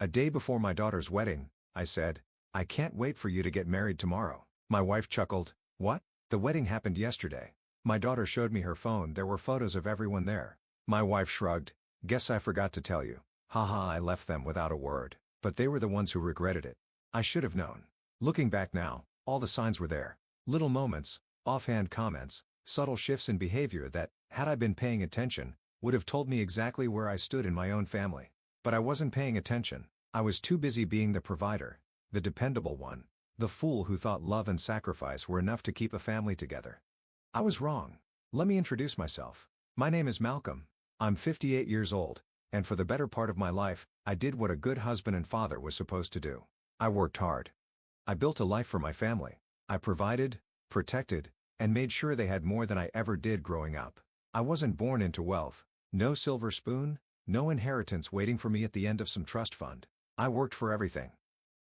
A day before my daughter's wedding, I said, "I can't wait for you to get married tomorrow." My wife chuckled, "What? The wedding happened yesterday." My daughter showed me her phone. There were photos of everyone there. My wife shrugged, "Guess I forgot to tell you." Haha, I left them without a word, but they were the ones who regretted it. I should have known. Looking back now, all the signs were there. Little moments, offhand comments, subtle shifts in behavior that, had I been paying attention, would have told me exactly where I stood in my own family. But I wasn't paying attention. I was too busy being the provider, the dependable one, the fool who thought love and sacrifice were enough to keep a family together. I was wrong. Let me introduce myself. My name is Malcolm. I'm 58 years old, and for the better part of my life, I did what a good husband and father was supposed to do. I worked hard. I built a life for my family. I provided, protected, and made sure they had more than I ever did growing up. I wasn't born into wealth. No silver spoon, no inheritance waiting for me at the end of some trust fund. I worked for everything.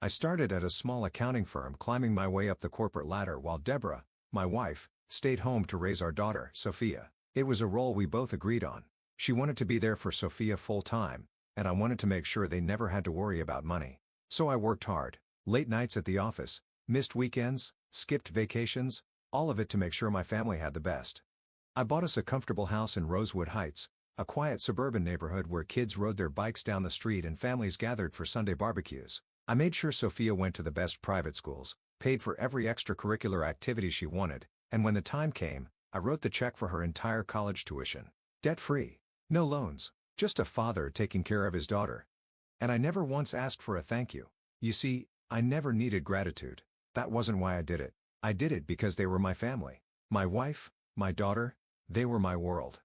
I started at a small accounting firm, climbing my way up the corporate ladder while Deborah, my wife, stayed home to raise our daughter, Sophia. It was a role we both agreed on. She wanted to be there for Sophia full time, and I wanted to make sure they never had to worry about money. So I worked hard. Late nights at the office, missed weekends, skipped vacations, all of it to make sure my family had the best. I bought us a comfortable house in Rosewood Heights, a quiet suburban neighborhood where kids rode their bikes down the street and families gathered for Sunday barbecues. I made sure Sophia went to the best private schools, paid for every extracurricular activity she wanted, and when the time came, I wrote the check for her entire college tuition. Debt-free. No loans. Just a father taking care of his daughter. And I never once asked for a thank you. You see, I never needed gratitude. That wasn't why I did it. I did it because they were my family. My wife, my daughter, they were my world.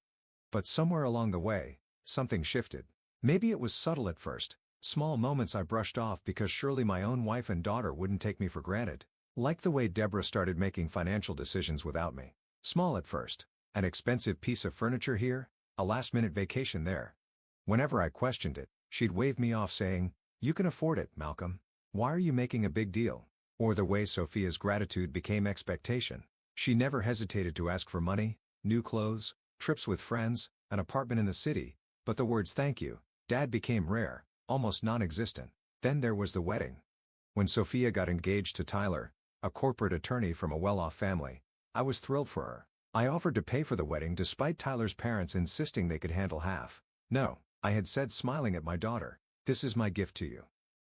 But somewhere along the way, something shifted. Maybe it was subtle at first, small moments I brushed off because surely my own wife and daughter wouldn't take me for granted. Like the way Deborah started making financial decisions without me. Small at first. An expensive piece of furniture here, a last-minute vacation there. Whenever I questioned it, she'd wave me off saying, "You can afford it, Malcolm. Why are you making a big deal?" Or the way Sophia's gratitude became expectation. She never hesitated to ask for money, new clothes, trips with friends, an apartment in the city, but the words "thank you, Dad" became rare, almost non-existent. Then there was the wedding. When Sophia got engaged to Tyler, a corporate attorney from a well-off family, I was thrilled for her. I offered to pay for the wedding despite Tyler's parents insisting they could handle half. "No," I had said, smiling at my daughter, "this is my gift to you.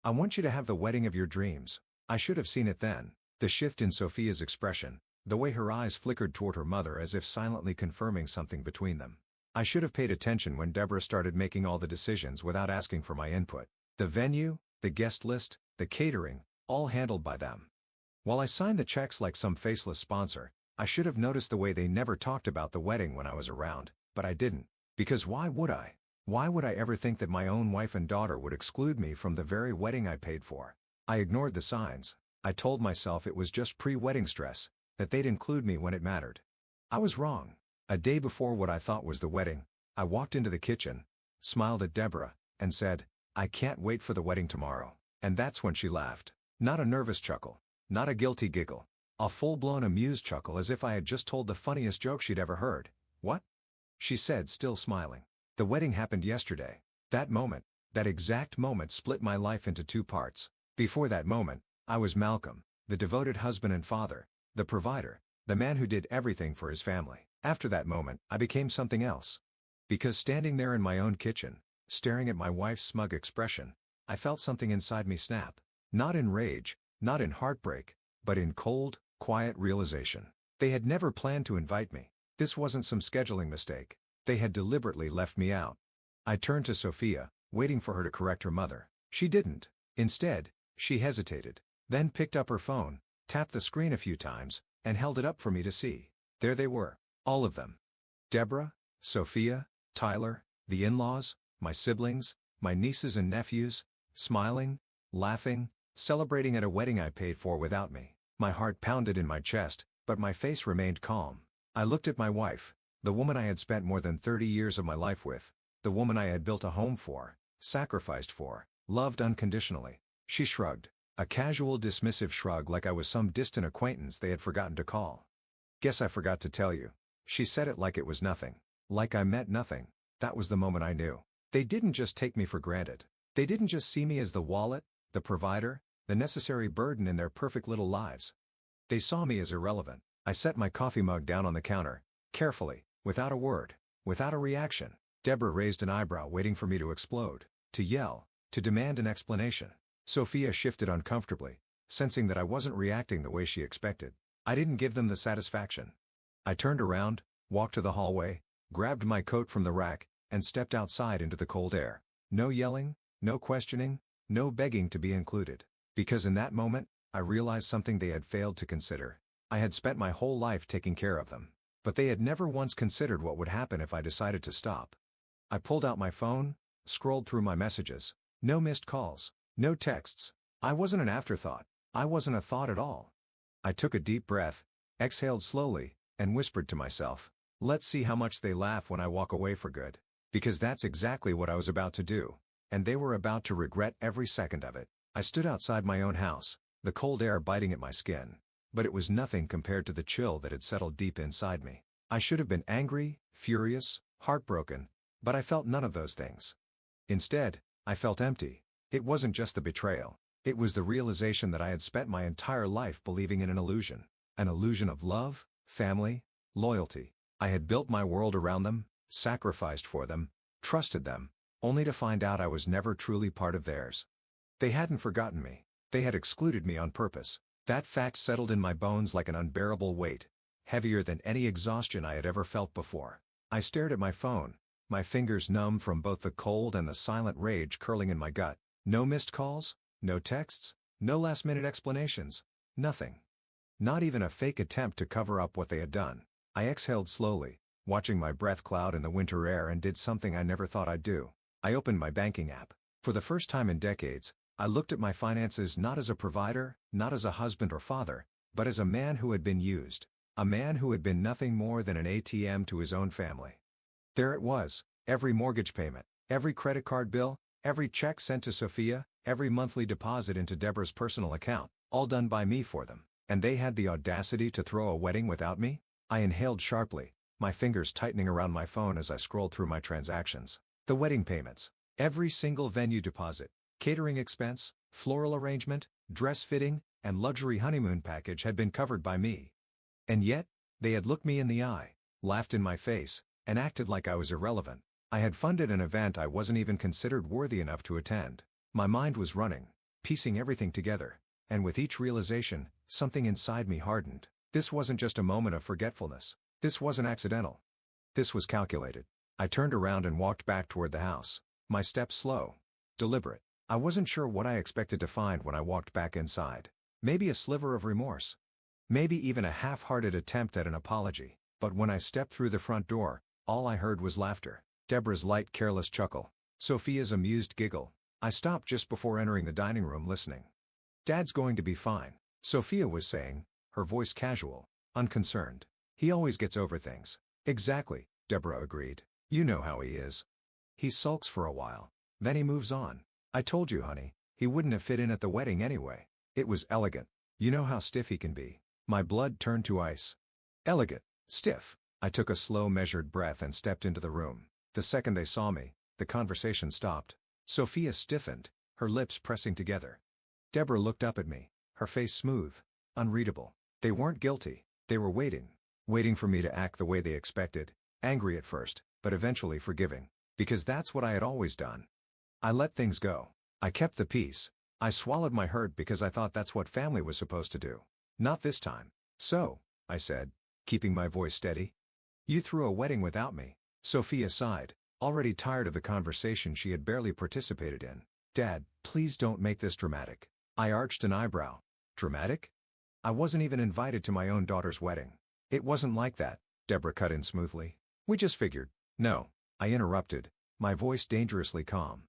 I want you to have the wedding of your dreams." I should have seen it then. The shift in Sophia's expression, the way her eyes flickered toward her mother as if silently confirming something between them. I should have paid attention when Deborah started making all the decisions without asking for my input. The venue, the guest list, the catering, all handled by them. While I signed the checks like some faceless sponsor, I should have noticed the way they never talked about the wedding when I was around, but I didn't. Because why would I? Why would I ever think that my own wife and daughter would exclude me from the very wedding I paid for? I ignored the signs. I told myself it was just pre-wedding stress, that they'd include me when it mattered. I was wrong. A day before what I thought was the wedding, I walked into the kitchen, smiled at Deborah, and said, "I can't wait for the wedding tomorrow." And that's when she laughed. Not a nervous chuckle. Not a guilty giggle. A full-blown amused chuckle, as if I had just told the funniest joke she'd ever heard. "What?" she said, still smiling. "The wedding happened yesterday." That moment, that exact moment, split my life into two parts. Before that moment, I was Malcolm, the devoted husband and father, the provider, the man who did everything for his family. After that moment, I became something else. Because standing there in my own kitchen, staring at my wife's smug expression, I felt something inside me snap. Not in rage, not in heartbreak, but in cold, quiet realization. They had never planned to invite me. This wasn't some scheduling mistake. They had deliberately left me out. I turned to Sophia, waiting for her to correct her mother. She didn't. Instead, she hesitated, then picked up her phone, tapped the screen a few times, and held it up for me to see. There they were. All of them. Deborah, Sophia, Tyler, the in-laws, my siblings, my nieces and nephews, smiling, laughing, celebrating at a wedding I paid for without me. My heart pounded in my chest, but my face remained calm. I looked at my wife, the woman I had spent more than 30 years of my life with, the woman I had built a home for, sacrificed for, loved unconditionally. She shrugged, a casual dismissive shrug, like I was some distant acquaintance they had forgotten to call. "Guess I forgot to tell you." She said it like it was nothing. Like I meant nothing. That was the moment I knew. They didn't just take me for granted. They didn't just see me as the wallet, the provider, the necessary burden in their perfect little lives. They saw me as irrelevant. I set my coffee mug down on the counter, carefully, without a word, without a reaction. Deborah raised an eyebrow waiting for me to explode, to yell, to demand an explanation. Sophia shifted uncomfortably, sensing that I wasn't reacting the way she expected. I didn't give them the satisfaction. I turned around, walked to the hallway, grabbed my coat from the rack, and stepped outside into the cold air. No yelling, no questioning, no begging to be included. Because in that moment, I realized something they had failed to consider. I had spent my whole life taking care of them. But they had never once considered what would happen if I decided to stop. I pulled out my phone, scrolled through my messages. No missed calls, no texts. I wasn't an afterthought. I wasn't a thought at all. I took a deep breath, exhaled slowly, and whispered to myself, let's see how much they laugh when I walk away for good. Because that's exactly what I was about to do. And they were about to regret every second of it. I stood outside my own house, the cold air biting at my skin. But it was nothing compared to the chill that had settled deep inside me. I should have been angry, furious, heartbroken, but I felt none of those things. Instead, I felt empty. It wasn't just the betrayal. It was the realization that I had spent my entire life believing in an illusion. An illusion of love, family, loyalty. I had built my world around them, sacrificed for them, trusted them, only to find out I was never truly part of theirs. They hadn't forgotten me. They had excluded me on purpose. That fact settled in my bones like an unbearable weight, heavier than any exhaustion I had ever felt before. I stared at my phone, my fingers numb from both the cold and the silent rage curling in my gut. No missed calls, no texts, no last-minute explanations, nothing. Not even a fake attempt to cover up what they had done. I exhaled slowly, watching my breath cloud in the winter air, and did something I never thought I'd do. I opened my banking app. For the first time in decades, I looked at my finances not as a provider, not as a husband or father, but as a man who had been used. A man who had been nothing more than an ATM to his own family. There it was, every mortgage payment, every credit card bill, every check sent to Sophia, every monthly deposit into Deborah's personal account, all done by me for them. And they had the audacity to throw a wedding without me? I inhaled sharply, my fingers tightening around my phone as I scrolled through my transactions. The wedding payments. Every single venue deposit, catering expense, floral arrangement, dress fitting, and luxury honeymoon package had been covered by me. And yet, they had looked me in the eye, laughed in my face, and acted like I was irrelevant. I had funded an event I wasn't even considered worthy enough to attend. My mind was running, piecing everything together, and with each realization, something inside me hardened. This wasn't just a moment of forgetfulness. This wasn't accidental. This was calculated. I turned around and walked back toward the house, my steps slow, deliberate. I wasn't sure what I expected to find when I walked back inside. Maybe a sliver of remorse. Maybe even a half-hearted attempt at an apology. But when I stepped through the front door, all I heard was laughter. Deborah's light, careless chuckle. Sophia's amused giggle. I stopped just before entering the dining room, listening. "Dad's going to be fine," Sophia was saying, her voice casual, unconcerned. "He always gets over things." "Exactly," Deborah agreed. "You know how he is. He sulks for a while. Then he moves on. I told you, honey, he wouldn't have fit in at the wedding anyway. It was elegant. You know how stiff he can be." My blood turned to ice. Elegant, stiff. I took a slow, measured breath and stepped into the room. The second they saw me, the conversation stopped. Sophia stiffened, her lips pressing together. Deborah looked up at me, her face smooth, unreadable. They weren't guilty. They were waiting for me to act the way they expected, angry at first, but eventually forgiving. Because that's what I had always done. I let things go. I kept the peace. I swallowed my hurt because I thought that's what family was supposed to do. Not this time. "So," I said, keeping my voice steady, "you threw a wedding without me." Sophia sighed, already tired of the conversation she had barely participated in. "Dad, please don't make this dramatic." I arched an eyebrow. Dramatic? I wasn't even invited to my own daughter's wedding. "It wasn't like that," Deborah cut in smoothly. "We just figured." "No," I interrupted, my voice dangerously calm.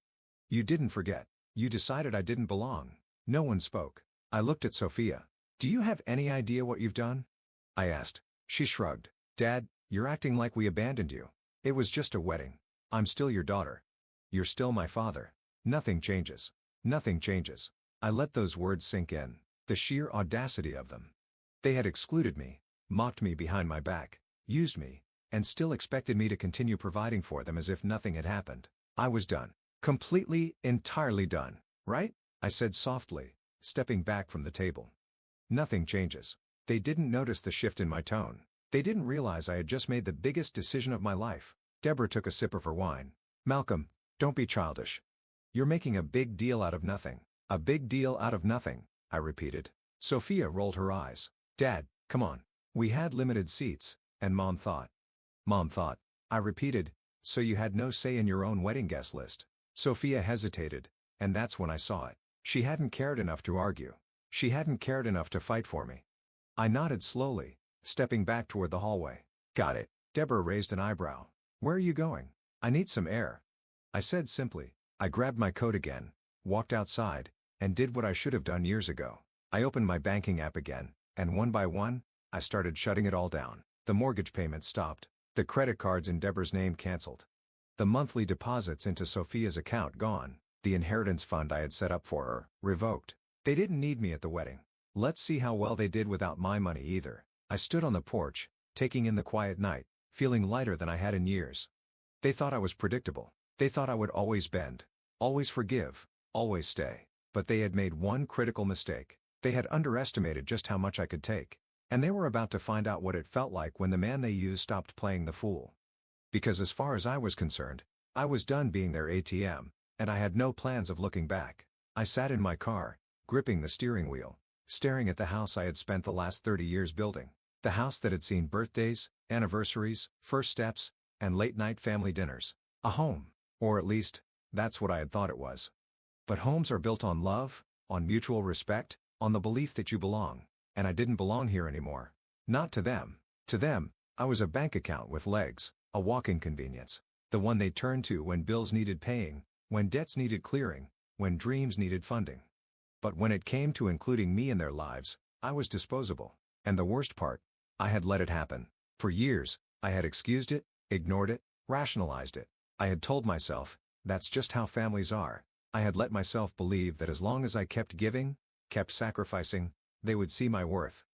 "You didn't forget. You decided I didn't belong." No one spoke. I looked at Sophia. "Do you have any idea what you've done?" I asked. She shrugged. "Dad, you're acting like we abandoned you. It was just a wedding. I'm still your daughter. You're still my father. Nothing changes. Nothing changes." I let those words sink in. The sheer audacity of them. They had excluded me, mocked me behind my back, used me, and still expected me to continue providing for them as if nothing had happened. I was done. Completely, entirely done, right? I said softly, stepping back from the table. Nothing changes. They didn't notice the shift in my tone. They didn't realize I had just made the biggest decision of my life. Deborah took a sip of her wine. Malcolm, don't be childish. You're making a big deal out of nothing. A big deal out of nothing, I repeated. Sophia rolled her eyes. Dad, come on. We had limited seats, and Mom thought. Mom thought, I repeated, so you had no say in your own wedding guest list. Sophia hesitated, and that's when I saw it. She hadn't cared enough to argue. She hadn't cared enough to fight for me. I nodded slowly, stepping back toward the hallway. Got it. Deborah raised an eyebrow. Where are you going? I need some air. I said simply. I grabbed my coat again, walked outside, and did what I should have done years ago. I opened my banking app again, and one by one, I started shutting it all down. The mortgage payments stopped. The credit cards in Deborah's name canceled. The monthly deposits into Sophia's account gone. The inheritance fund I had set up for her, revoked. They didn't need me at the wedding. Let's see how well they did without my money either. I stood on the porch, taking in the quiet night, feeling lighter than I had in years. They thought I was predictable. They thought I would always bend, always forgive, always stay. But they had made one critical mistake. They had underestimated just how much I could take. And they were about to find out what it felt like when the man they used stopped playing the fool. Because as far as I was concerned, I was done being their ATM, and I had no plans of looking back. I sat in my car, gripping the steering wheel, staring at the house I had spent the last 30 years building. The house that had seen birthdays, anniversaries, first steps, and late-night family dinners. A home. Or at least, that's what I had thought it was. But homes are built on love, on mutual respect, on the belief that you belong. And I didn't belong here anymore. Not to them. To them, I was a bank account with legs, a walking convenience. The one they turned to when bills needed paying, when debts needed clearing, when dreams needed funding. But when it came to including me in their lives, I was disposable. And the worst part, I had let it happen. For years, I had excused it, ignored it, rationalized it. I had told myself, that's just how families are. I had let myself believe that as long as I kept giving, kept sacrificing, they would see my worth.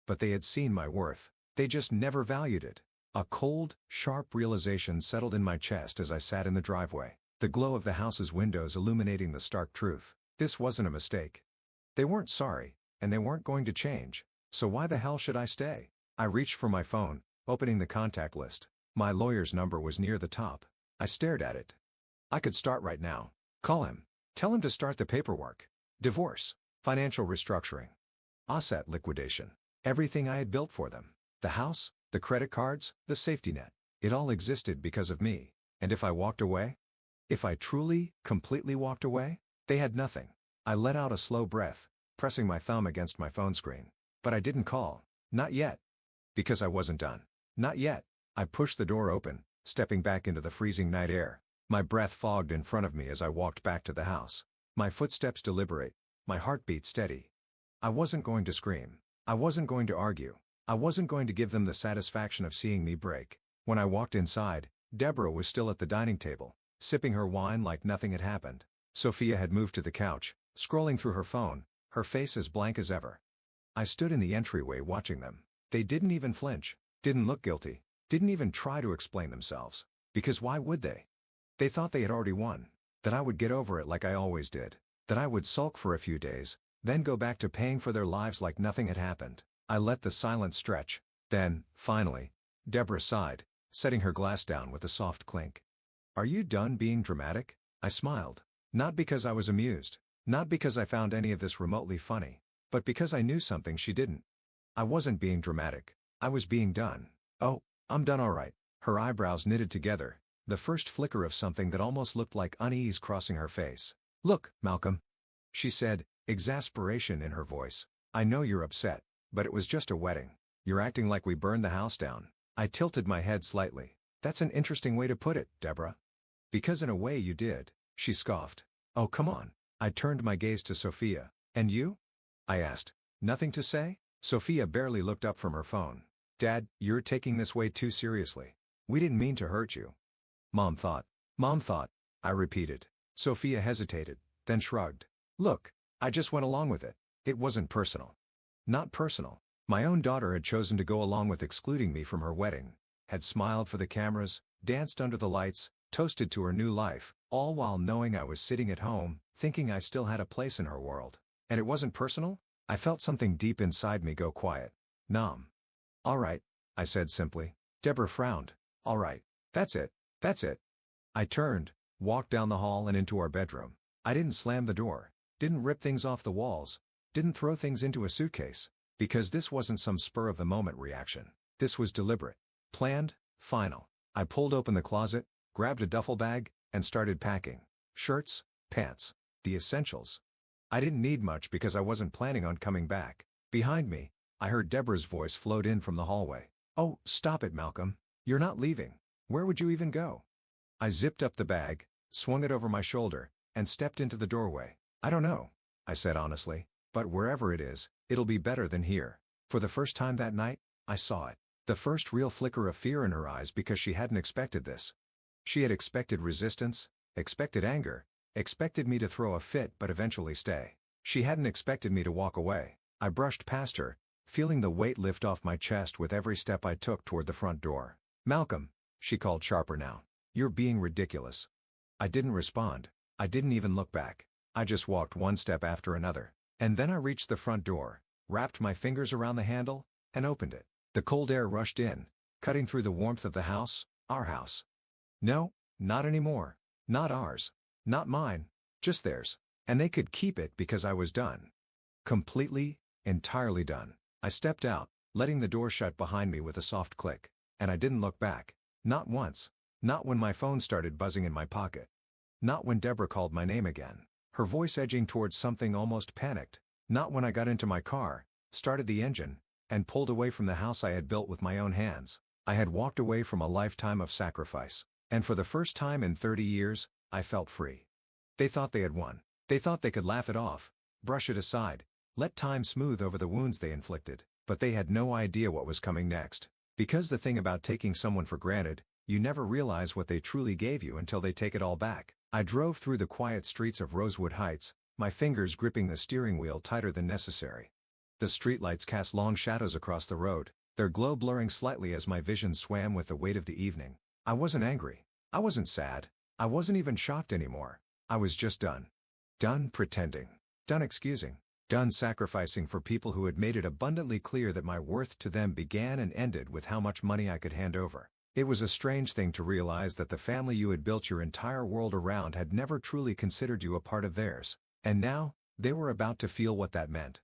But they had seen my worth. They just never valued it. A cold, sharp realization settled in my chest as I sat in the driveway, the glow of the house's windows illuminating the stark truth. This wasn't a mistake. They weren't sorry, and they weren't going to change. So why the hell should I stay? I reached for my phone, opening the contact list. My lawyer's number was near the top. I stared at it. I could start right now. Call him. Tell him to start the paperwork. Divorce. Financial restructuring. Asset liquidation. Everything I had built for them. The house, the credit cards, the safety net. It all existed because of me. And if I walked away? If I truly, completely walked away? They had nothing. I let out a slow breath, pressing my thumb against my phone screen. But I didn't call. Not yet. Because I wasn't done. Not yet. I pushed the door open, stepping back into the freezing night air. My breath fogged in front of me as I walked back to the house. My footsteps deliberate, my heartbeat steady. I wasn't going to scream. I wasn't going to argue. I wasn't going to give them the satisfaction of seeing me break. When I walked inside, Deborah was still at the dining table, sipping her wine like nothing had happened. Sophia had moved to the couch, scrolling through her phone, her face as blank as ever. I stood in the entryway watching them. They didn't even flinch, didn't look guilty, didn't even try to explain themselves. Because why would they? They thought they had already won. That I would get over it like I always did. That I would sulk for a few days, then go back to paying for their lives like nothing had happened. I let the silence stretch. Then, finally, Deborah sighed, setting her glass down with a soft clink. Are you done being dramatic? I smiled. Not because I was amused. Not because I found any of this remotely funny. But because I knew something she didn't. I wasn't being dramatic. I was being done. Oh, I'm done all right. Her eyebrows knitted together, the first flicker of something that almost looked like unease crossing her face. Look, Malcolm, she said, exasperation in her voice. I know you're upset, but it was just a wedding. You're acting like we burned the house down. I tilted my head slightly. That's an interesting way to put it, Deborah. Because in a way you did, she scoffed. Oh, come on. I turned my gaze to Sophia. And you? I asked. Nothing to say? Sophia barely looked up from her phone. Dad, you're taking this way too seriously. We didn't mean to hurt you. Mom thought. Mom thought, I repeated. Sophia hesitated, then shrugged. Look, I just went along with it. It wasn't personal. Not personal. My own daughter had chosen to go along with excluding me from her wedding, had smiled for the cameras, danced under the lights, toasted to her new life, all while knowing I was sitting at home, thinking I still had a place in her world. And it wasn't personal? I felt something deep inside me go quiet. Numb. "All right," I said simply. Deborah frowned. "All right. That's it. That's it." I turned, walked down the hall and into our bedroom. I didn't slam the door, didn't rip things off the walls, didn't throw things into a suitcase, because this wasn't some spur-of-the-moment reaction. This was deliberate, planned, final. I pulled open the closet, grabbed a duffel bag, and started packing. Shirts, pants, the essentials. I didn't need much because I wasn't planning on coming back. Behind me, I heard Deborah's voice float in from the hallway. "Oh, stop it, Malcolm. You're not leaving. Where would you even go?" I zipped up the bag, swung it over my shoulder, and stepped into the doorway. "I don't know," I said honestly, "but wherever it is, it'll be better than here." For the first time that night, I saw it. The first real flicker of fear in her eyes because she hadn't expected this. She had expected resistance, expected anger, expected me to throw a fit but eventually stay. She hadn't expected me to walk away. I brushed past her, feeling the weight lift off my chest with every step I took toward the front door. "Malcolm," she called sharper now. "You're being ridiculous." I didn't respond. I didn't even look back. I just walked one step after another. And then I reached the front door, wrapped my fingers around the handle, and opened it. The cold air rushed in, cutting through the warmth of the house, our house. No, not anymore. Not ours. Not mine. Just theirs. And they could keep it because I was done. Completely, entirely done. I stepped out, letting the door shut behind me with a soft click. And I didn't look back. Not once. Not when my phone started buzzing in my pocket. Not when Deborah called my name again, her voice edging towards something almost panicked. Not when I got into my car, started the engine, and pulled away from the house I had built with my own hands. I had walked away from a lifetime of sacrifice. And for the first time in 30 years, I felt free. They thought they had won. They thought they could laugh it off, brush it aside, let time smooth over the wounds they inflicted. But they had no idea what was coming next. Because the thing about taking someone for granted, you never realize what they truly gave you until they take it all back. I drove through the quiet streets of Rosewood Heights, my fingers gripping the steering wheel tighter than necessary. The streetlights cast long shadows across the road, their glow blurring slightly as my vision swam with the weight of the evening. I wasn't angry. I wasn't sad. I wasn't even shocked anymore. I was just done. Done pretending. Done excusing. Done sacrificing for people who had made it abundantly clear that my worth to them began and ended with how much money I could hand over. It was a strange thing to realize that the family you had built your entire world around had never truly considered you a part of theirs. And now, they were about to feel what that meant.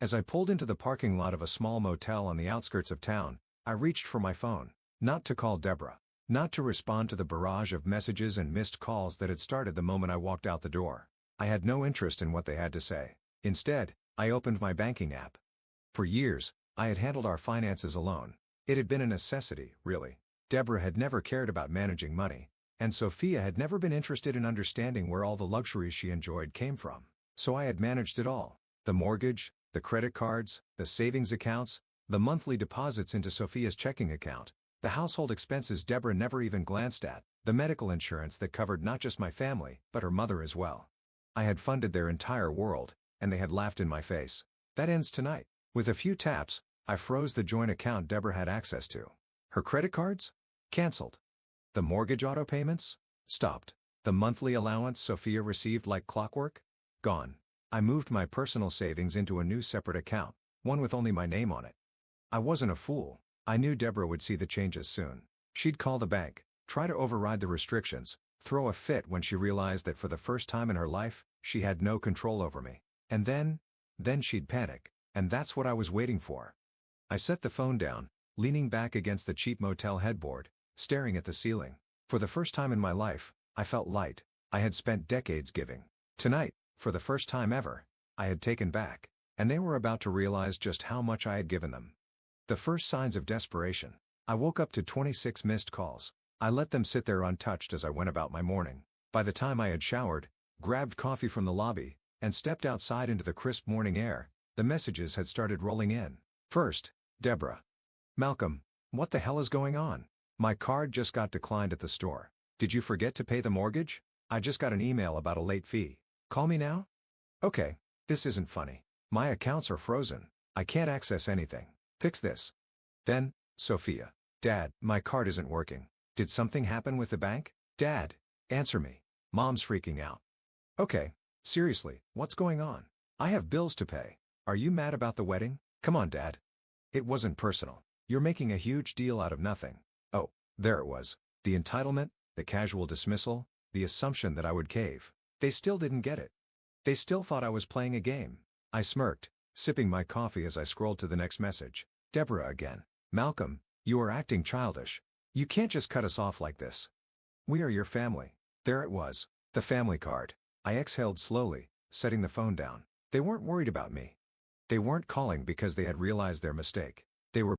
As I pulled into the parking lot of a small motel on the outskirts of town, I reached for my phone. Not to call Deborah. Not to respond to the barrage of messages and missed calls that had started the moment I walked out the door. I had no interest in what they had to say. Instead, I opened my banking app. For years, I had handled our finances alone. It had been a necessity, really. Deborah had never cared about managing money, and Sophia had never been interested in understanding where all the luxuries she enjoyed came from. So I had managed it all. The mortgage, the credit cards, the savings accounts, the monthly deposits into Sophia's checking account, the household expenses Deborah never even glanced at, the medical insurance that covered not just my family, but her mother as well. I had funded their entire world, and they had laughed in my face. That ends tonight. With a few taps, I froze the joint account Deborah had access to. Her credit cards? Cancelled. The mortgage auto payments? Stopped. The monthly allowance Sophia received like clockwork? Gone. I moved my personal savings into a new separate account, one with only my name on it. I wasn't a fool. I knew Deborah would see the changes soon. She'd call the bank, try to override the restrictions, throw a fit when she realized that for the first time in her life, she had no control over me. And then she'd panic. And that's what I was waiting for. I set the phone down, leaning back against the cheap motel headboard, staring at the ceiling. For the first time in my life, I felt light. I had spent decades giving. Tonight, for the first time ever, I had taken back, and they were about to realize just how much I had given them. The first signs of desperation. I woke up to 26 missed calls. I let them sit there untouched as I went about my morning. By the time I had showered, grabbed coffee from the lobby, and stepped outside into the crisp morning air, the messages had started rolling in. First, Deborah. Malcolm, what the hell is going on? My card just got declined at the store. Did you forget to pay the mortgage? I just got an email about a late fee. Call me now? Okay, this isn't funny. My accounts are frozen. I can't access anything. Fix this. Then, Sophia. Dad, my card isn't working. Did something happen with the bank? Dad, answer me. Mom's freaking out. Okay, seriously, what's going on? I have bills to pay. Are you mad about the wedding? Come on, Dad. It wasn't personal. You're making a huge deal out of nothing. Oh, there it was. The entitlement, the casual dismissal, the assumption that I would cave. They still didn't get it. They still thought I was playing a game. I smirked, sipping my coffee as I scrolled to the next message. Deborah again. Malcolm, you are acting childish. You can't just cut us off like this. We are your family. There it was. The family card. I exhaled slowly, setting the phone down. They weren't worried about me. They weren't calling because they had realized their mistake.